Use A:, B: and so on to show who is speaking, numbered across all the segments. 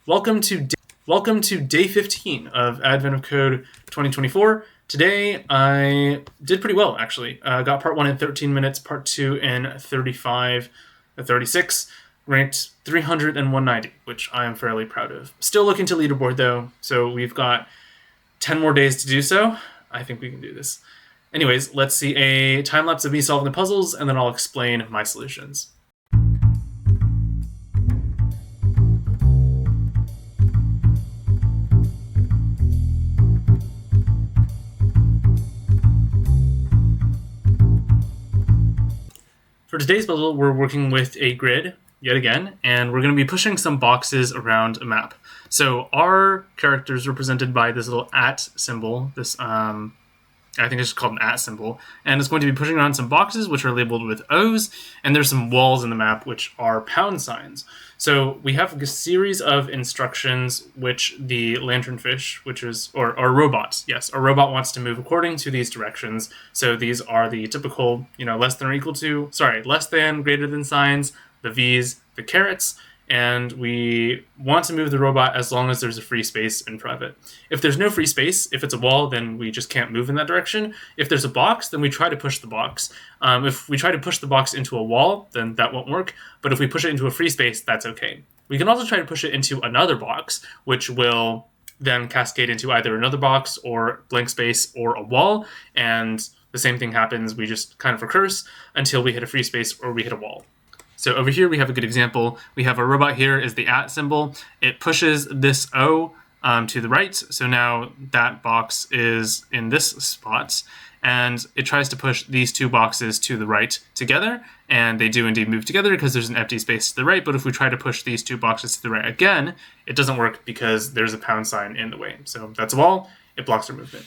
A: Welcome to day 15 of Advent of Code 2024. Today I did pretty well, actually. Got part 1 in 13 minutes, part 2 in 35 36, ranked 300 and 190, which I am fairly proud of. Still looking to leaderboard though, so we've got 10 more days to do so. I think we can do this. Anyways, let's see a time lapse of me solving the puzzles, and then I'll explain my solutions. For today's puzzle, we're working with a grid, yet again, and we're going to be pushing some boxes around a map. So our character is represented by this little @ symbol, this, I think it's just called an @ symbol, and it's going to be pushing around some boxes which are labeled with O's, and there's some walls in the map which are pound signs. So we have a series of instructions which the lanternfish, or robot, yes, our robot wants to move according to these directions. So these are the typical, less than, greater than signs, the V's, the carrots, and we want to move the robot as long as there's a free space in front of it. If there's no free space, if it's a wall, then we just can't move in that direction. If there's a box, then we try to push the box. If we try to push the box into a wall, then that won't work. But if we push it into a free space, that's okay. We can also try to push it into another box, which will then cascade into either another box or blank space or a wall. And the same thing happens. We just kind of recurse until we hit a free space or we hit a wall. So over here we have a good example. We have our robot here is the @ symbol. It pushes this O to the right. So now that box is in this spot. And it tries to push these two boxes to the right together. And they do indeed move together because there's an empty space to the right. But if we try to push these two boxes to the right again, it doesn't work because there's a pound sign in the way. So that's a wall. It blocks our movement.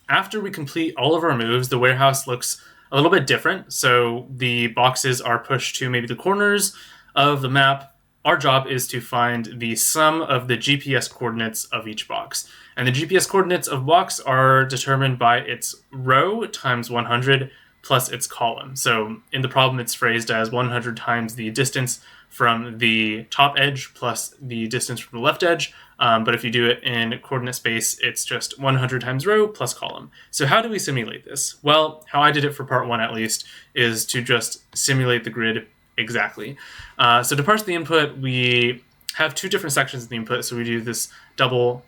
A: After we complete all of our moves, the warehouse looks a little bit different. So the boxes are pushed to maybe the corners of the map. Our job is to find the sum of the GPS coordinates of each box. And the GPS coordinates of box are determined by its row times 100 plus its column. So in the problem, it's phrased as 100 times the distance from the top edge plus the distance from the left edge. But if you do it in coordinate space, it's just 100 times row plus column. So how do we simulate this? Well, how I did it for part 1 at least is to just simulate the grid exactly. So to parse the input, we have two different sections of the input. So we do this double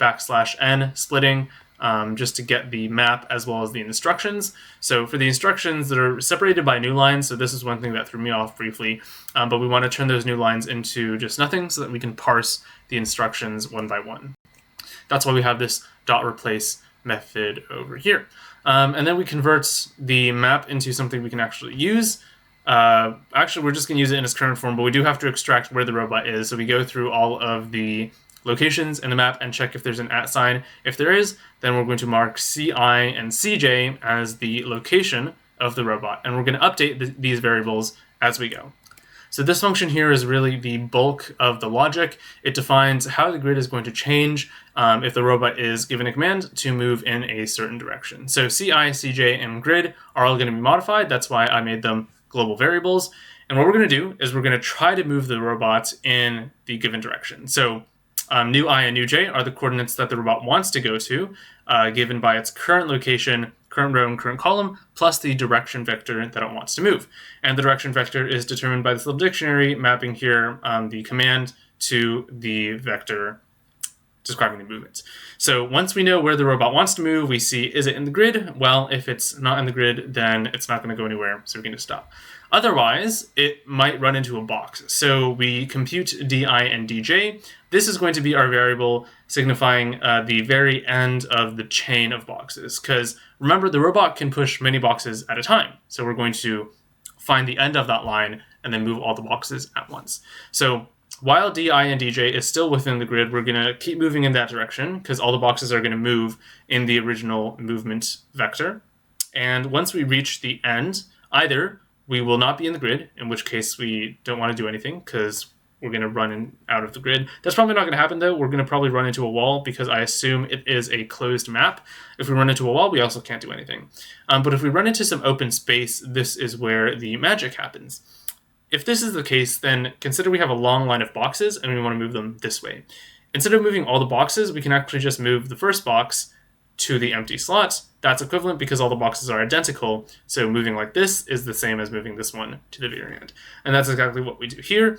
A: \n splitting just to get the map as well as the instructions. So for the instructions that are separated by new lines, so this is one thing that threw me off briefly, but we want to turn those new lines into just nothing so that we can parse the instructions one by one. That's why we have this .replace method over here. And then we convert the map into something we can actually use. Actually, we're just going to use it in its current form, but we do have to extract where the robot is. So we go through all of the locations in the map and check if there's an @ sign. If there is, then we're going to mark CI and CJ as the location of the robot. And we're going to update these variables as we go. So this function here is really the bulk of the logic. It defines how the grid is going to change if the robot is given a command to move in a certain direction. So CI, CJ, and grid are all going to be modified. That's why I made them global variables. And what we're going to do is we're going to try to move the robot in the given direction. So new I and new j are the coordinates that the robot wants to go to, given by its current location, current row, and current column, plus the direction vector that it wants to move. And the direction vector is determined by this little dictionary mapping here the command to the vector describing the movement. So once we know where the robot wants to move, we see, is it in the grid? Well, if it's not in the grid, then it's not going to go anywhere, so we're going to stop. Otherwise, it might run into a box. So we compute di and dj. This is going to be our variable signifying the very end of the chain of boxes. Because remember, the robot can push many boxes at a time. So we're going to find the end of that line and then move all the boxes at once. So while di and dj is still within the grid, we're going to keep moving in that direction because all the boxes are going to move in the original movement vector. And once we reach the end, either we will not be in the grid, in which case we don't want to do anything because we're going to run out of the grid. That's probably not going to happen though. We're going to probably run into a wall because I assume it is a closed map. If we run into a wall, we also can't do anything. But if we run into some open space, this is where the magic happens. If this is the case, then consider we have a long line of boxes and we want to move them this way. instead of moving all the boxes, we can actually just move the first box to the empty slot. That's equivalent because all the boxes are identical. So moving like this is the same as moving this one to the very end. And that's exactly what we do here.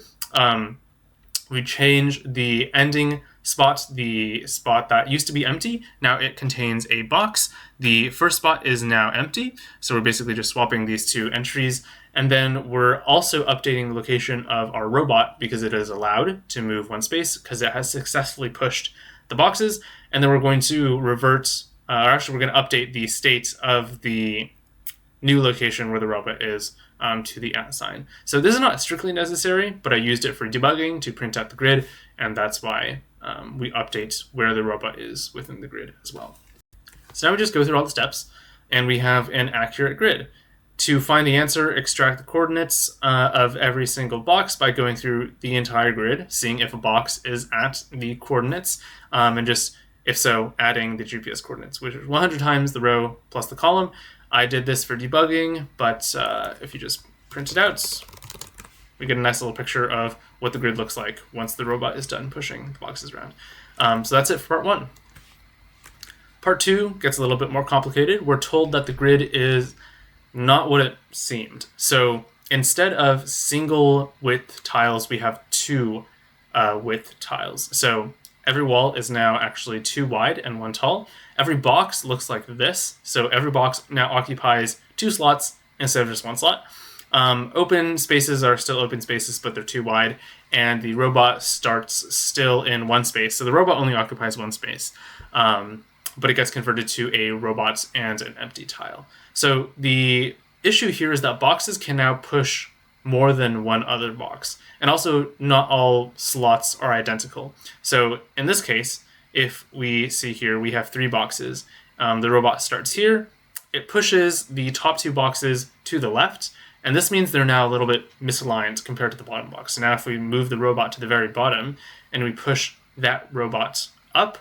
A: We change the ending spot, the spot that used to be empty. Now it contains a box. The first spot is now empty. So we're basically just swapping these two entries. And then we're also updating the location of our robot because it is allowed to move one space because it has successfully pushed the boxes. And then we're going to revert, we're going to update the state of the new location where the robot is to the @ sign. So this is not strictly necessary, but I used it for debugging to print out the grid, and that's why we update where the robot is within the grid as well. So now we just go through all the steps, and we have an accurate grid. To find the answer, extract the coordinates of every single box by going through the entire grid, seeing if a box is at the coordinates, and just, if so, adding the GPS coordinates, which is 100 times the row plus the column. I did this for debugging, but if you just print it out, we get a nice little picture of what the grid looks like once the robot is done pushing the boxes around. So that's it for part 1. Part 2 gets a little bit more complicated. We're told that the grid is not what it seemed. So instead of single width tiles, we have 2 width tiles. So every wall is now actually 2 wide and 1 tall. Every box looks like this. So every box now occupies 2 slots instead of just 1 slot. Open spaces are still open spaces, but they're 2 wide. And the robot starts still in 1 space. So the robot only occupies 1 space. But it gets converted to a robot and an empty tile. So the issue here is that boxes can now push more than one other box. And also, not all slots are identical. So in this case, if we see here, we have 3 boxes. The robot starts here. It pushes the top 2 boxes to the left. And this means they're now a little bit misaligned compared to the bottom box. So now if we move the robot to the very bottom and we push that robot up,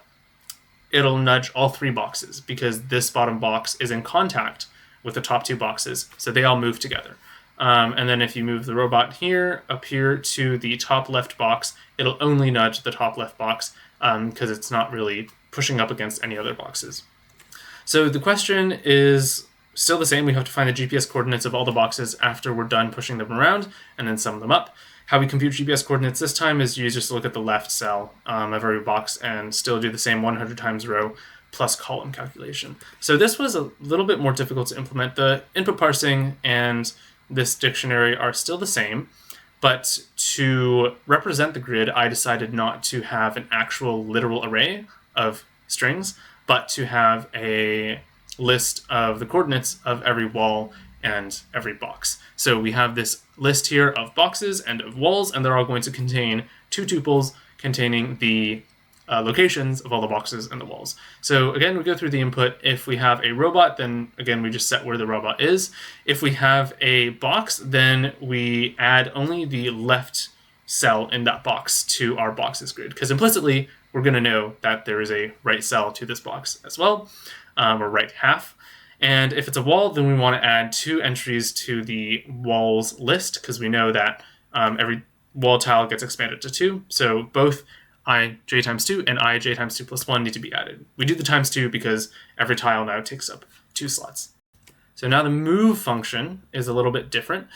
A: it'll nudge all 3 boxes because this bottom box is in contact with the top 2 boxes. So they all move together. And then if you move the robot here, up here to the top left box, it'll only nudge the top left box because it's not really pushing up against any other boxes. So the question is still the same. We have to find the GPS coordinates of all the boxes after we're done pushing them around and then sum them up. How we compute GPS coordinates this time is you just look at the left cell of every box and still do the same 100 times row plus column calculation. So this was a little bit more difficult to implement. The input parsing and this dictionary are still the same, but to represent the grid, I decided not to have an actual literal array of strings, but to have a list of the coordinates of every wall and every box. So we have this list here of boxes and of walls, and they're all going to contain 2 tuples containing the locations of all the boxes and the walls. So again, we go through the input. If we have a robot, then again, we just set where the robot is. If we have a box, then we add only the left cell in that box to our boxes grid, because implicitly, we're going to know that there is a right cell to this box as well, or right half. And if it's a wall, then we want to add 2 entries to the walls list, because we know that every wall tile gets expanded to 2. So both ij times 2 and ij times 2 plus 1 need to be added. We do the times 2 because every tile now takes up 2 slots. So now the move function is a little bit different.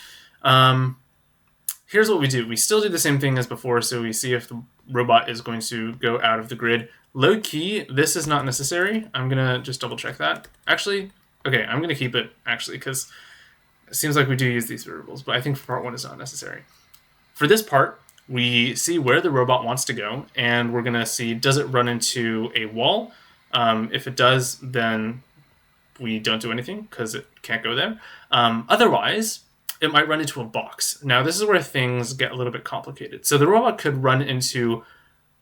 A: Here's what we do. We still do the same thing as before, so we see if the robot is going to go out of the grid. Low key, this is not necessary. I'm going to just double check that. Actually, okay, I'm going to keep it, actually, because it seems like we do use these variables, but I think for part 1 it's not necessary. For this part, we see where the robot wants to go, and we're going to see, does it run into a wall? If it does, then we don't do anything because it can't go there. Otherwise, it might run into a box. Now, this is where things get a little bit complicated. So the robot could run into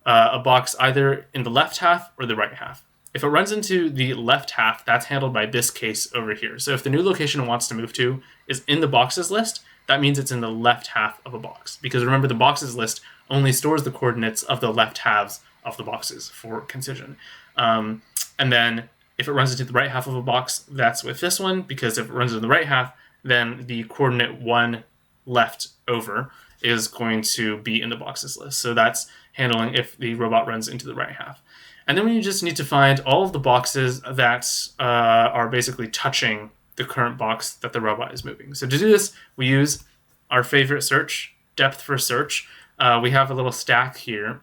A: a box either in the left half or the right half. If it runs into the left half, that's handled by this case over here. So if the new location it wants to move to is in the boxes list, that means it's in the left half of a box. Because remember, the boxes list only stores the coordinates of the left halves of the boxes for concision. And then if it runs into the right half of a box, that's with this one, because if it runs into the right half, then the coordinate 1 left over is going to be in the boxes list. So that's handling if the robot runs into the right half. And then we just need to find all of the boxes that are basically touching the current box that the robot is moving. So to do this, we use our favorite search, depth first search. We have a little stack here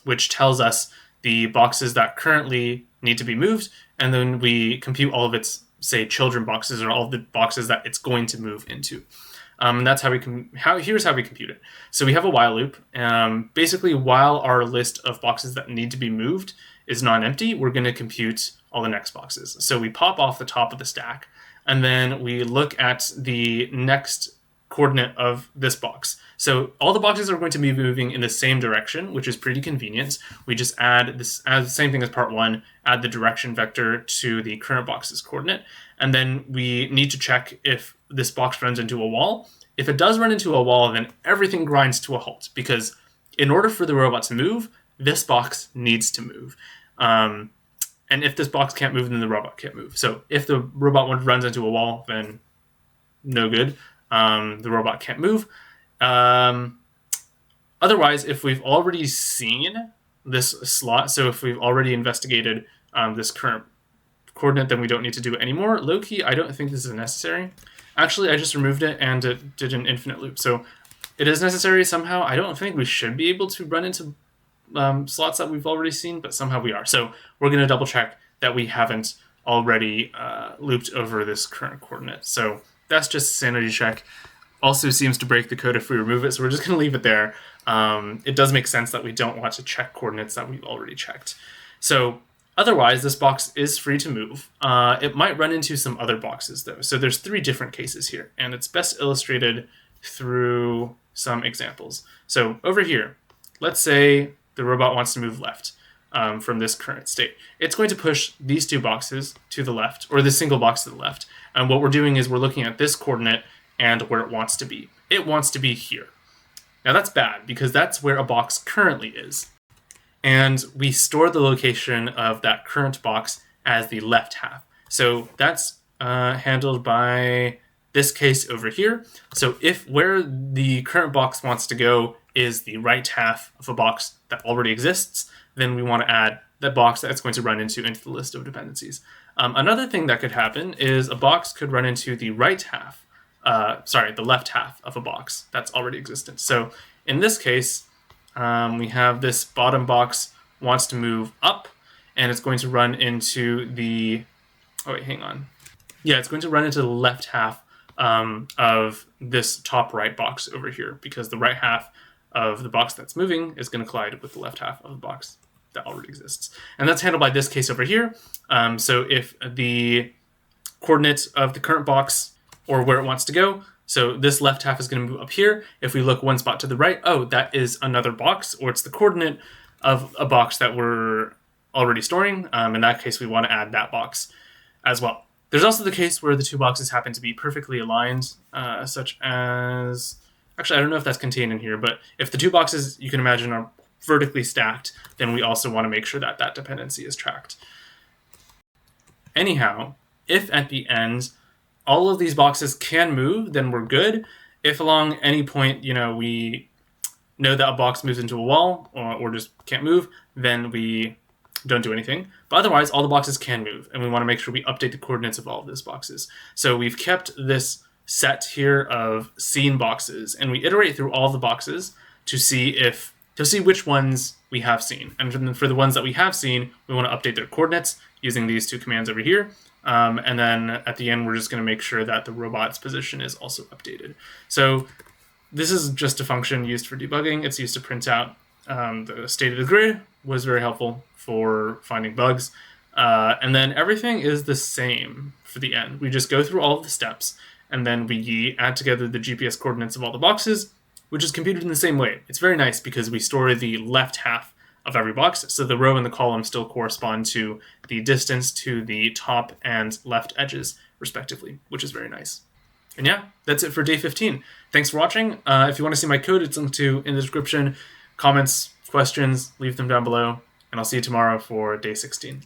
A: which tells us the boxes that currently need to be moved, and then we compute all of its, say, children boxes, or all of the boxes that it's going to move into. And that's how here's how we compute it. So we have a while loop. Basically, while our list of boxes that need to be moved is non-empty, we're going to compute all the next boxes. So we pop off the top of the stack, and then we look at the next coordinate of this box. So all the boxes are going to be moving in the same direction, which is pretty convenient. We just add the same thing as part one, add the direction vector to the current box's coordinate, and then we need to check if this box runs into a wall. If it does run into a wall, then everything grinds to a halt, because in order for the robot to move, this box needs to move. And if this box can't move, then the robot can't move. So if the robot runs into a wall, then no good. The robot can't move. Otherwise, if we've already seen this slot, so if we've already investigated this current coordinate, then we don't need to do it anymore. Low-key, I don't think this is necessary. Actually, I just removed it and it did an infinite loop. So it is necessary somehow. I don't think we should be able to run into slots that we've already seen, but somehow we are. So we're going to double check that we haven't already looped over this current coordinate. So that's just a sanity check. Also seems to break the code if we remove it, so we're just going to leave it there. It does make sense that we don't want to check coordinates that we've already checked. So otherwise, this box is free to move. It might run into some other boxes, though. So there's 3 different cases here, and it's best illustrated through some examples. So over here, let's say the robot wants to move left from this current state. It's going to push these 2 boxes to the left, or this single box to the left. And what we're doing is we're looking at this coordinate and where it wants to be. It wants to be here. Now that's bad, because that's where a box currently is. And we store the location of that current box as the left half. So that's handled by this case over here. So if where the current box wants to go is the right half of a box that already exists, then we want to add that box that it's going to run into the list of dependencies. Another thing that could happen is a box could run into the right half, the left half of a box that's already existent. So in this case, we have this bottom box wants to move up, and it's going to run into the, it's going to run into the left half of this top right box over here, because the right half of the box that's moving is going to collide with the left half of the box that already exists. And that's handled by this case over here. So if the coordinates of the current box, or where it wants to go, so this left half is going to move up here. If we look one spot to the right, that is another box, or it's the coordinate of a box that we're already storing. In that case, we want to add that box as well. There's also the case where the 2 boxes happen to be perfectly aligned, such as, actually, I don't know if that's contained in here, but if the 2 boxes, you can imagine, are vertically stacked, then we also want to make sure that that dependency is tracked. Anyhow, if at the end all of these boxes can move, then we're good. If along any point, we know that a box moves into a wall or just can't move, then we don't do anything. But otherwise, all the boxes can move, and we want to make sure we update the coordinates of all of those boxes. So we've kept this set here of seen boxes, and we iterate through all the boxes to see which ones we have seen. And for the ones that we have seen, we want to update their coordinates using these 2 commands over here. And then at the end, we're just going to make sure that the robot's position is also updated. So this is just a function used for debugging. It's used to print out the state of the grid. Was very helpful for finding bugs. And then everything is the same for the end. We just go through all of the steps, and then we add together the GPS coordinates of all the boxes, which is computed in the same way. It's very nice because we store the left half of every box, so the row and the column still correspond to the distance to the top and left edges, respectively, which is very nice. And yeah, that's it for day 15. Thanks for watching. If you want to see my code, it's linked in the description. Comments, questions, leave them down below, and I'll see you tomorrow for day 16.